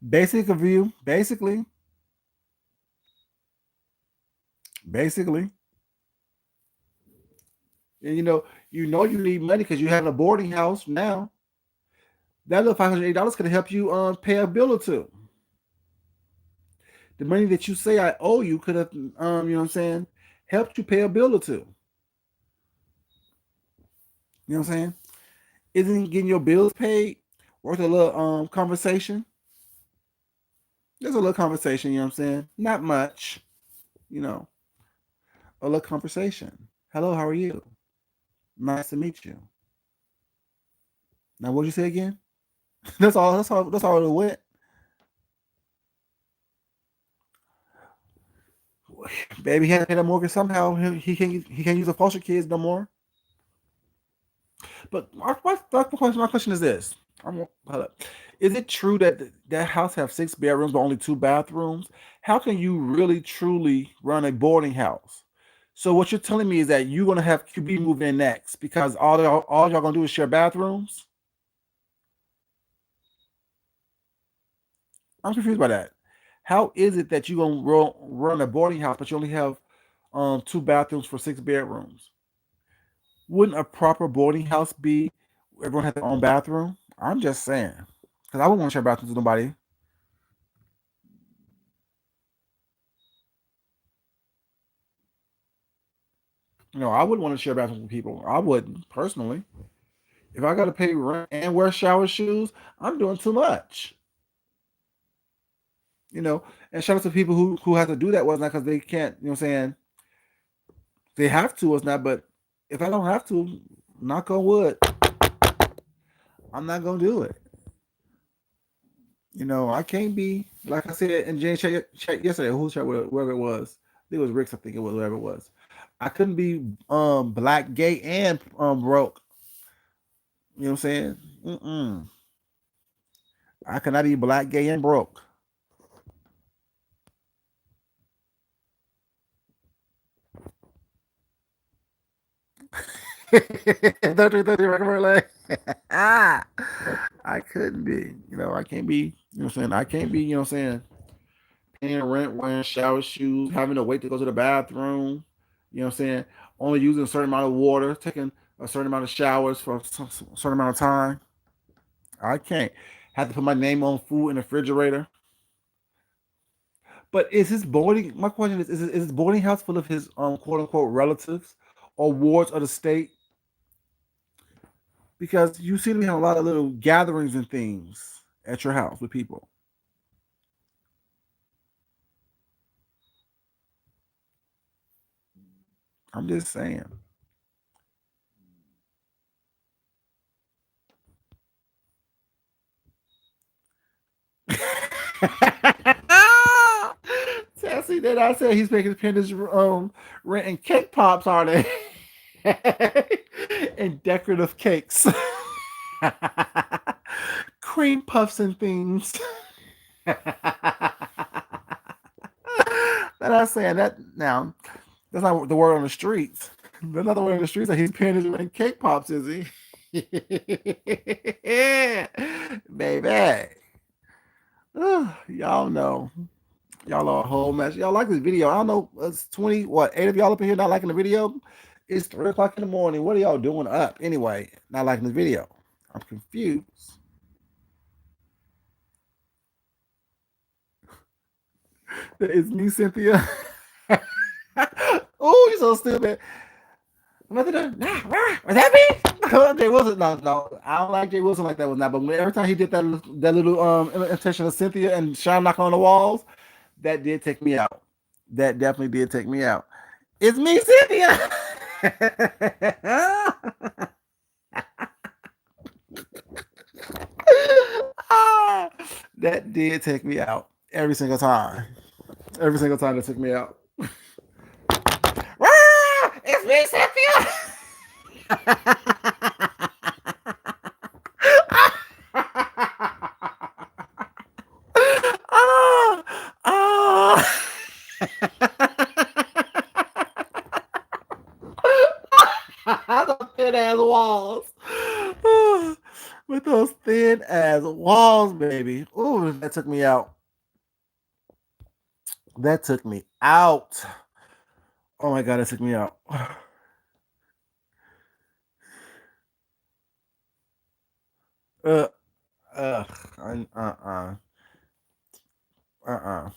Basic of you, basically. And you need money because you have a boarding house now. That little $580 could help you pay a bill or two. The money that you say I owe you could have you know what I'm saying, helped you pay a bill or two. You know what I'm saying? Isn't getting your bills paid worth a little conversation? There's a little conversation, you know what I'm saying? Not much, you know, a little conversation. Hello, how are you? Nice to meet you. Now, what'd you say again? That's all. That's all. That's all it went. Baby, he had to pay that mortgage somehow. He can't use the foster kids no more. But my question is this: hold up. Is it true that that house have 6 bedrooms but only 2 bathrooms? How can you really truly run a boarding house? So what you're telling me is that you're gonna have QB move in next because all y'all gonna do is share bathrooms? I'm confused by that. How is it that you gonna run a boarding house but you only have 2 bathrooms for 6 bedrooms? Wouldn't a proper boarding house be everyone has their own bathroom? I'm just saying. Because I wouldn't want to share bathrooms with nobody. I wouldn't want to share bathrooms with people. I wouldn't personally. If I got to pay rent and wear shower shoes, I'm doing too much. And shout out to people who have to do that. Was not because they can't. What I'm saying, they have to. It's not. But if I don't have to, knock on wood, I'm not gonna do it. I can't be like I said in James chat yesterday. Who's chat, whoever it was. I think it was Rick's. I think it was whoever it was. I couldn't be black, gay, and broke. You know what I'm saying? I cannot be black, gay, and broke. Don't you recommend like I couldn't be. I can't be. You know what I'm saying? I can't be. You know what I'm saying? Paying rent, wearing shower shoes, having to wait to go to the bathroom. You know what I'm saying? Only using a certain amount of water, taking a certain amount of showers for a certain amount of time. I can't. Have to put my name on food in the refrigerator. But is his boarding? My question is his boarding house full of his quote unquote relatives or wards of the state? Because you seem to have a lot of little gatherings and things at your house with people. I'm just saying. Tessie, then I said he's making his renting cake pops, are they? And decorative cakes. Cream puffs and things. Then I saying that now. That's not the word on the streets. That's not the word on the streets that he's paying his rent cake pops, is he? Baby. Y'all know. Y'all are a whole mess. Y'all like this video. I don't know. It's 20, what, 8 of y'all up in here not liking the video? It's 3 o'clock in the morning. What are y'all doing up anyway? Not liking this video. I'm confused. It's me, Cynthia. Oh, you're so stupid. Was that me? Jay Wilson, no. I don't like Jay Wilson like that was not. But every time he did that little imitation of Cynthia and Sean knocking on the walls, that did take me out. That definitely did take me out. It's me, Cynthia. That did take me out every single time. Every single time that took me out. It's me, Cynthia. Oh, oh. The thin ass walls. With those thin ass walls, baby. Ooh, that took me out. That took me out. Oh my god, that took me out. uh, uh, uh.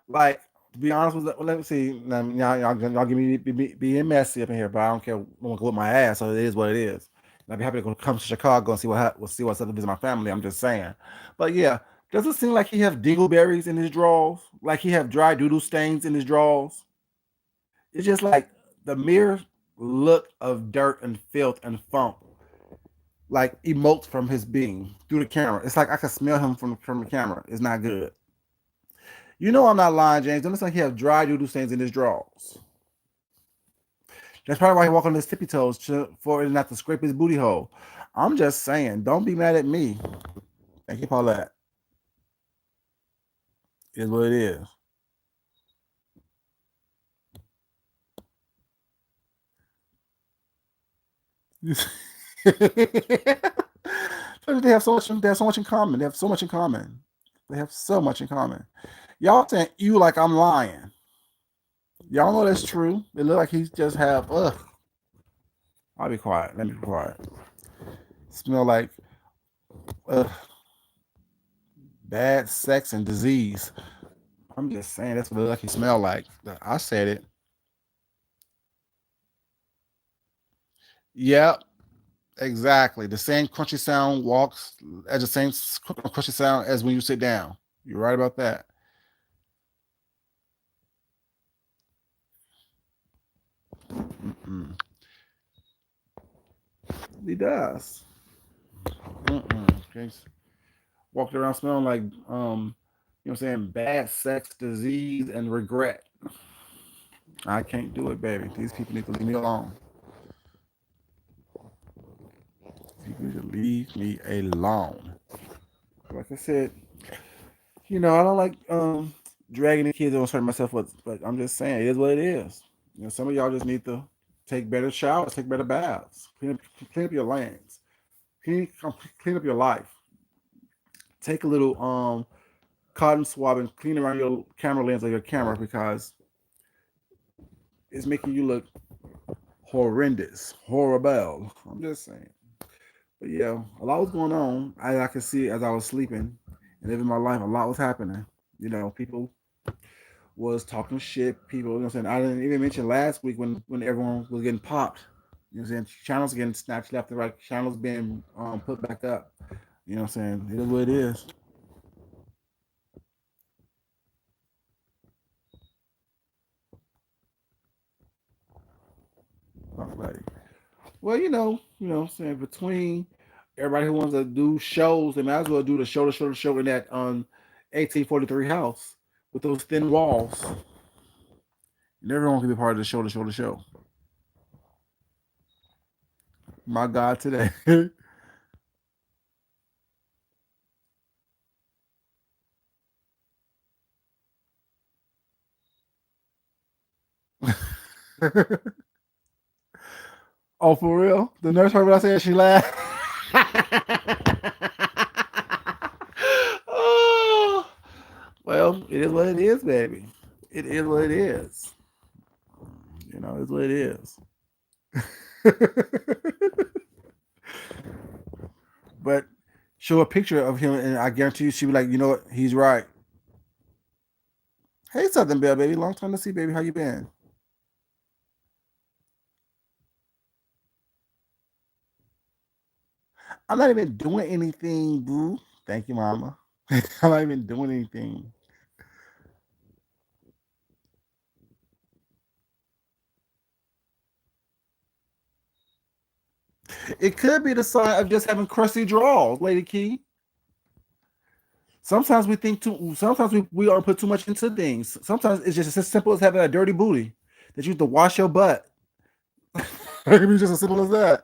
Like, to be honest with, let me see. Now, y'all give me being messy up in here, but I don't care. I'm gonna go with my ass, so it is what it is. And I'd be happy to come to Chicago and see what's up to visit my family. I'm just saying. But yeah, does it seem like he have dingleberries in his drawers? Like he have dry doodle stains in his drawers? It's just like the mere look of dirt and filth and funk, like emotes from his being through the camera. It's like I can smell him from the camera. It's not good. I'm not lying, James. Don't look like he have dry doodle stains in his drawers. That's probably why he walk on his tippy toes for it not to scrape his booty hole. I'm just saying, don't be mad at me. Thank you, Paulette. It is what it is. They have so much. They have so much in common. They have so much in common. They have so much in common. Y'all saying you like I'm lying. Y'all know that's true. It look like he's just have. Ugh. I'll be quiet. Let me be quiet. Smell like. Ugh. Bad sex and disease. I'm just saying that's what the lucky smell like. I said it. Yep, exactly. The same crunchy sound walks at the same crunchy sound as when you sit down. You're right about that. Mm-mm. He does. Mm-mm. Okay. Walked around smelling like you know what I'm saying, bad sex, disease, and regret. I can't do it, baby. These people need to leave me alone. People need to leave me alone. Like I said, I don't like dragging the kids or hurting myself, but I'm just saying it is what it is. Some of y'all just need to take better showers, take better baths, clean up your lanes, clean up your life. Take a little cotton swab and clean around your camera lens of your camera because it's making you look horrendous, horrible. I'm just saying. But yeah, a lot was going on. I could see it as I was sleeping and living my life. A lot was happening. People was talking shit. People, you know what I'm saying? I didn't even mention last week when everyone was getting popped. You know what I'm saying? Channels getting snatched left and right. Channels being put back up. You know what I'm saying? It is what it is. Like, well, what I'm saying, between everybody who wants to do shows, they might as well do the show in that 1843 house with those thin walls. And everyone can be part of the show. My God, today. Oh, for real? The nurse heard what I said. She laughed. Oh, well, it is what it is, baby. It is what it is. It's what it is. But show a picture of him, and I guarantee you, she'd be like, you know what? He's right. Hey, Southern Belle, baby. Long time to see, baby. How you been? I'm not even doing anything, boo. Thank you, mama. I'm not even doing anything. It could be the sign of just having crusty drawers, Lady Key. Sometimes we think too. Sometimes we are put too much into things. Sometimes it's just as simple as having a dirty booty that you have to wash your butt. It can be just as simple as that.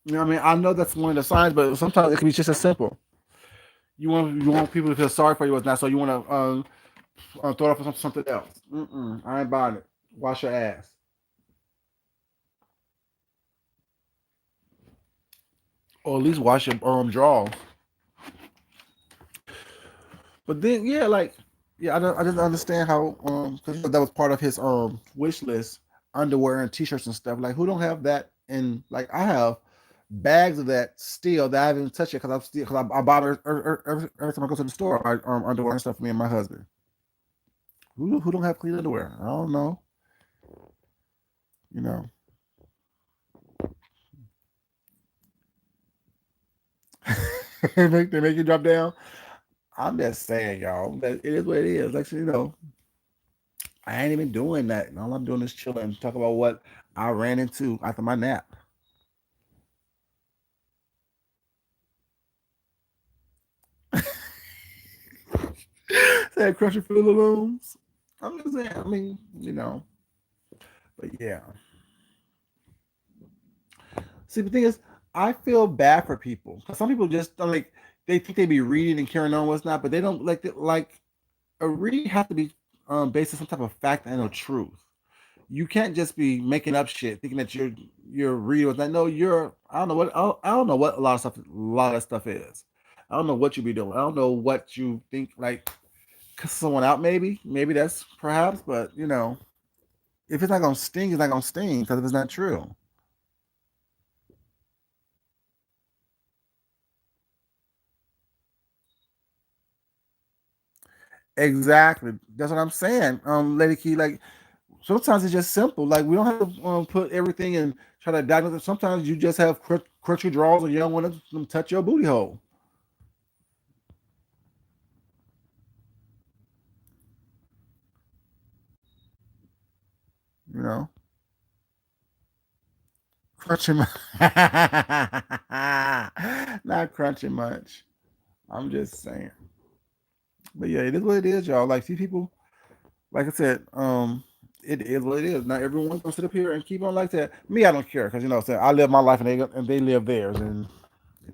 What I mean? I know that's one of the signs, but sometimes it can be just as simple. You want people to feel sorry for you, it's not so you want to throw it off for something else. I ain't buying it. Wash your ass, or at least wash your drawers. But then, yeah, like, yeah, I didn't understand how because that was part of his wish list, underwear and t-shirts and stuff. Like, who don't have that? And like, I have bags of that still that I haven't even touched it because I bought it every time I go to the store. I underwear and stuff for me and my husband. Who don't have clean underwear? I don't know. You know, they make you drop down. I'm just saying, y'all, that it is what it is. Like, I ain't even doing that. All I'm doing is chilling and talk about what I ran into after my nap. Said crushing for the balloons. I'm just saying. I mean, but yeah. See, the thing is, I feel bad for people. Some people just like they think they be reading and carrying on what's not, but they don't like a read have to be based on some type of fact and a truth. You can't just be making up shit thinking that you're reading with that. No, I don't know what a lot of stuff is. I don't know what you be doing. I don't know what you think like someone out maybe that's perhaps, but if it's not gonna sting, it's not gonna sting because if it's not true. Exactly. That's what I'm saying. Lady Key, like sometimes it's just simple. Like we don't have to put everything and try to diagnose it. Sometimes you just have crutchy draws and you don't want to touch your booty hole. You know, crunching, not crunching much. I'm just saying. But yeah, it is what it is, y'all. Like, see people, like I said, it is what it is. Not everyone's gonna sit up here and keep on like that. Me, I don't care because I live my life and they live theirs, and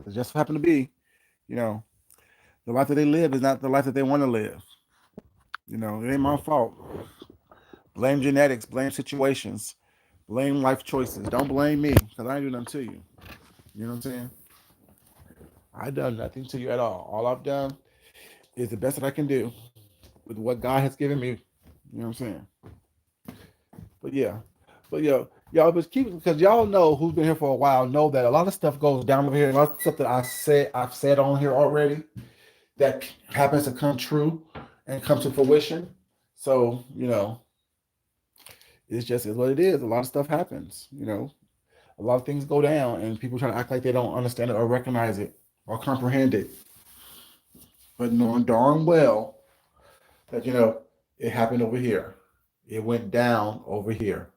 it just happened to be, you know, the life that they live is not the life that they want to live. It ain't my fault. Blame genetics, blame situations, blame life choices. Don't blame me because I ain't do nothing to you. You know what I'm saying? I done nothing to you at all. All I've done is the best that I can do with what God has given me. You know what I'm saying? But yeah, but yeah, y'all just keep because y'all know who's been here for a while know that a lot of stuff goes down over here. A lot of stuff that I've said on here already that happens to come true and come to fruition. So it's just is what it is. A lot of stuff happens. A lot of things go down, and people try to act like they don't understand it or recognize it or comprehend it, but knowing darn well that it happened over here. It went down over here.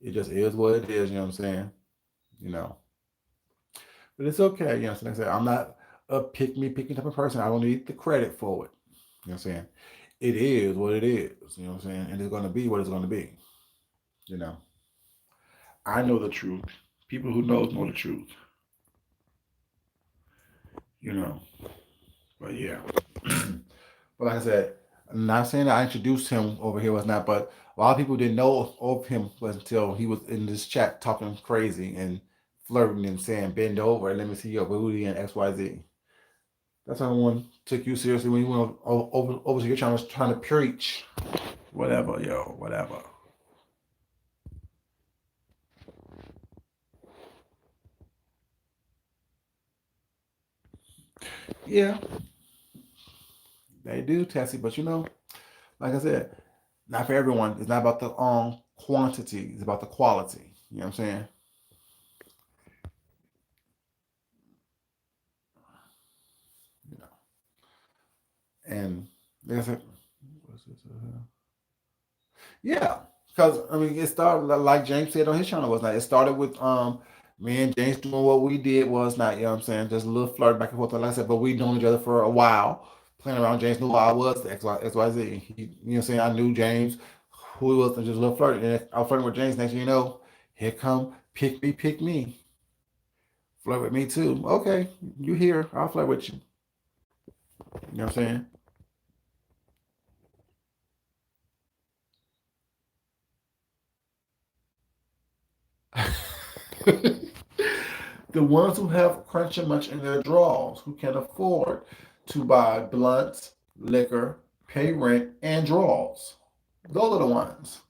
It just is what it is. You know what I'm saying? You know, but it's okay. So like I said, I'm not a picking type of person. I don't need the credit for it. You know what I'm saying? It is what it is. You know what I'm saying? And it's going to be what it's going to be. You know, I know the truth. People who know the truth. You know, but yeah. But like I said, I'm not saying that I introduced him over here was not, but a lot of people didn't know of him was until he was in this chat talking crazy and flirting and saying bend over and let me see your booty and XYZ. That's how one took you seriously when you went over to your channel trying to preach. Whatever, yo, whatever. Yeah, they do, Tessie, but like I said, not for everyone. It's not about the quantity, it's about the quality. You know what I'm saying? You know. And like I said, what's this? Yeah, because I mean, it started like James said on his channel was not. It started with me and James doing what we did was not. You know what I'm saying? Just a little flirt back and forth, like I said. But we known each other for a while, playing around. James knew who I was, the XYZ. You know what I'm saying? I knew James, who he was, and just a little flirt. And I was flirting with James. Next thing you know, here come pick me, flirt with me too. Okay, you here? I'll flirt with you. You know what I'm saying? The ones who have crunching much in their drawers, who can afford to buy blunts, liquor, pay rent, and drawers. Those are the ones.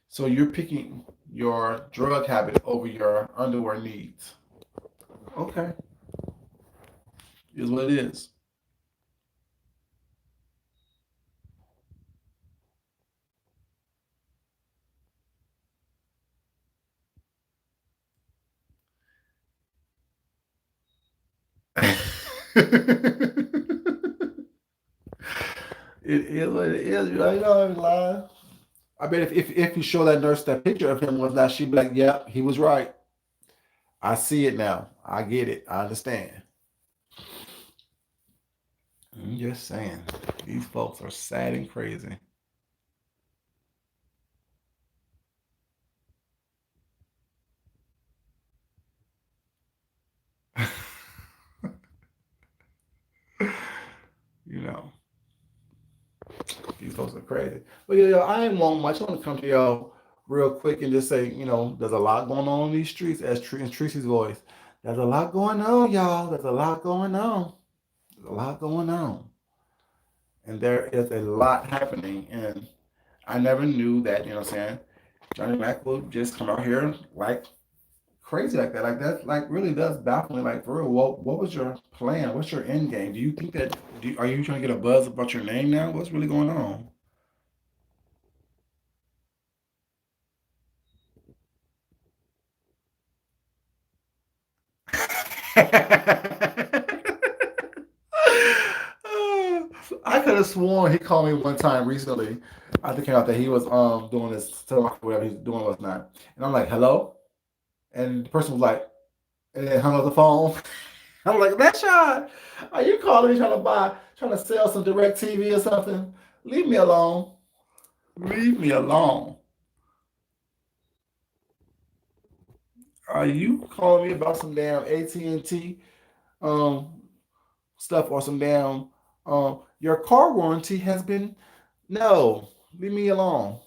So you're picking your drug habit over your underwear needs. Okay, is what it is. It is what it is. You know, I'm lying. I bet if you show that nurse that picture of him was not, she'd be like, "Yep, he was right. I see it now. I get it. I understand." I'm just saying, these folks are sad and crazy. you know, these folks are crazy. But yeah, I ain't want much. I want to come to y'all real quick and just say, there's a lot going on in these streets, as in Tracy's voice. There's a lot going on, y'all. There's a lot going on. There's a lot going on. And there is a lot happening. And I never knew that, Johnny Mack would just come out here like crazy like that. Like that, like really does baffle me. Like for real, what was your plan? What's your end game? Do you think that? Are you trying to get a buzz about your name now? What's really going on? I could have sworn he called me one time recently. I think out that he was doing this talk, whatever he's doing was not, and I'm like, hello, and the person was like, and then hung up the phone. I'm like, that's y'all. Are you calling me trying to sell some direct TV or something? Leave me alone. Leave me alone. Are you calling me about some damn AT&T um stuff or some damn your car warranty has been no. Leave me alone.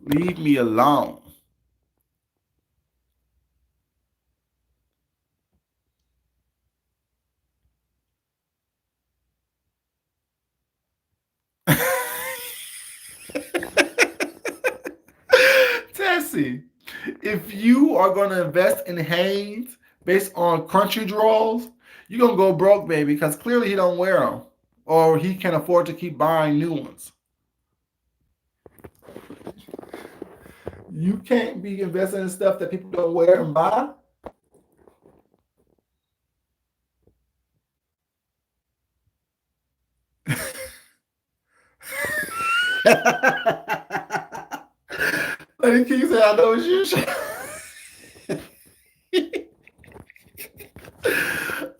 Leave me alone. Tessie, if you are gonna invest in Hanes based on country draws, you're gonna go broke, baby, because clearly he don't wear them, or he can afford to keep buying new ones. You can't be investing in stuff that people don't wear and buy. Like King said, I know it's you.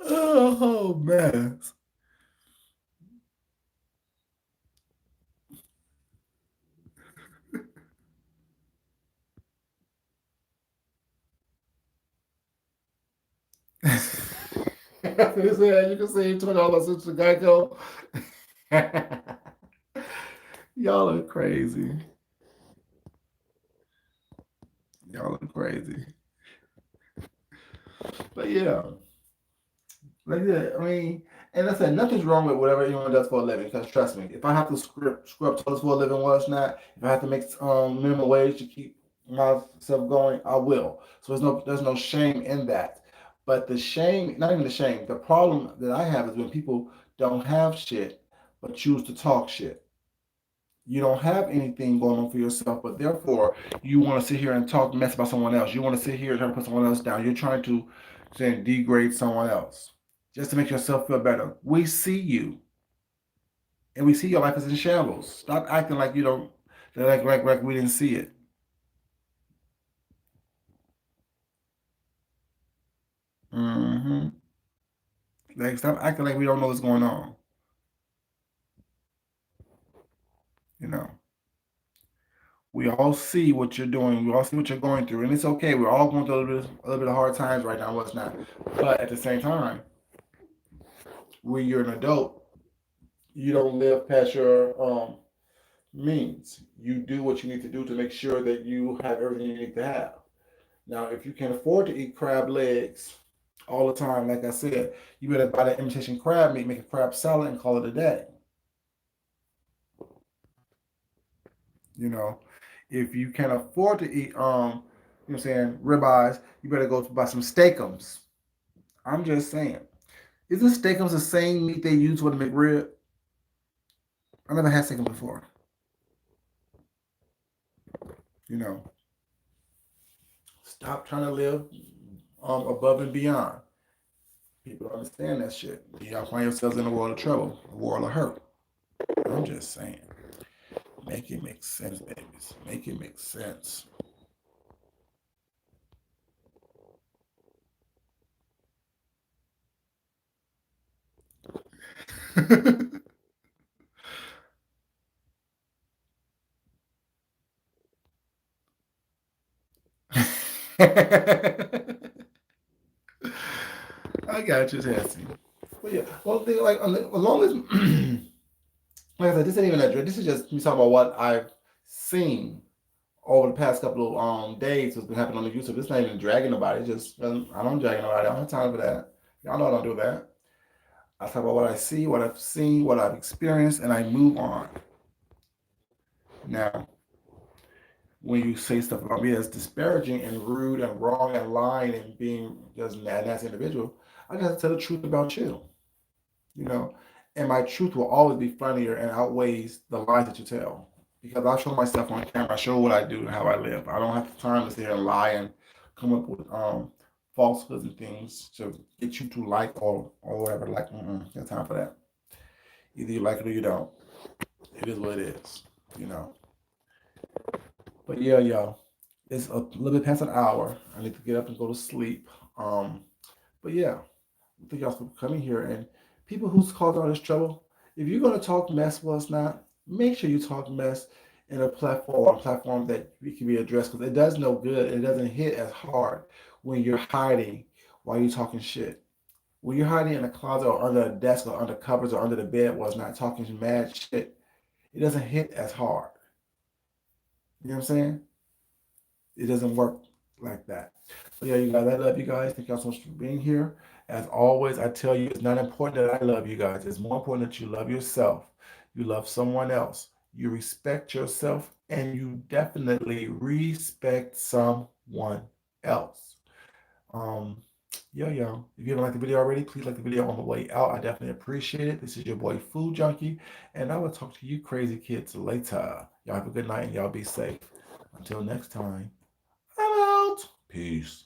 Oh man. You can say $20 into Geico. Y'all are crazy. Y'all are crazy. But yeah, like that. I mean, and I said nothing's wrong with whatever anyone does for a living. Because trust me, if I have to scrub toilets for a living, what's not. If I have to make minimum wage to keep myself going, I will. So there's no shame in that. But the shame, not even the shame, the problem that I have is when people don't have shit but choose to talk shit. You don't have anything going on for yourself, but therefore you want to sit here and talk mess about someone else. You want to sit here and try to put someone else down. You're trying to say degrade someone else just to make yourself feel better. We see you, and we see your life is in shambles. Stop acting like you don't, like we didn't see it. Mm-hmm. Like stop acting like we don't know what's going on. You know, we all see what you're doing. We all see what you're going through, and it's okay. We're all going through a little bit of hard times right now. What's not, but at the same time, when you're an adult, you don't live past your means. You do what you need to do to make sure that you have everything you need to have. Now, if you can afford to eat crab legs all the time, like I said, you better buy that imitation crab meat, make a crab salad, and call it a day. You know, if you can afford to eat, you know what I'm saying, ribeyes, you better go buy some steakums. I'm just saying. Isn't steakums the same meat they use for the McRib? I never had steakums before. You know, stop trying to live above and beyond. People don't understand that shit. Y'all find yourselves in a world of trouble, a world of hurt. I'm just saying. Make it make sense, babies. Make it make sense. I got you, Tessie. But yeah, well, thing like as long as, like I said, this ain't even that. This is just me talking about what I've seen over the past couple of days. What's been happening on the YouTube. It's not even dragging nobody. It's just I don't drag nobody. I don't have time for that. Y'all know I don't do that. I talk about what I see, what I've seen, what I've experienced, and I move on. Now, when you say stuff about me that's disparaging and rude and wrong and lying and being just a nasty individual, I gotta tell the truth about you, you know. And my truth will always be funnier and outweighs the lies that you tell. Because I show myself on camera, I show what I do and how I live. I don't have the time to sit here and lie and come up with falsehoods and things to get you to like or whatever. Like, got time for that. Either you like it or you don't. It is what it is, you know. But yeah, y'all, it's a little bit past an hour. I need to get up and go to sleep. Um, but yeah, thank y'all for coming here. And people who's caused all this trouble, if you're gonna talk mess with us now, make sure you talk mess in a platform that we can be addressed because it does no good. It doesn't hit as hard when you're hiding while you're talking shit. When you're hiding in a closet or under a desk or under covers or under the bed while it's not talking mad shit, it doesn't hit as hard. You know what I'm saying? It doesn't work like that. So yeah, you guys, I love you guys. Thank y'all so much for being here. As always, I tell you, it's not important that I love you guys. It's more important that you love yourself. You love someone else. You respect yourself, and you definitely respect someone else. Um, yo. If you haven't liked the video already, please like the video on the way out. I definitely appreciate it. This is your boy Food Junkie, and I will talk to you crazy kids later. Y'all have a good night and y'all be safe. Until next time, I'm out. Peace.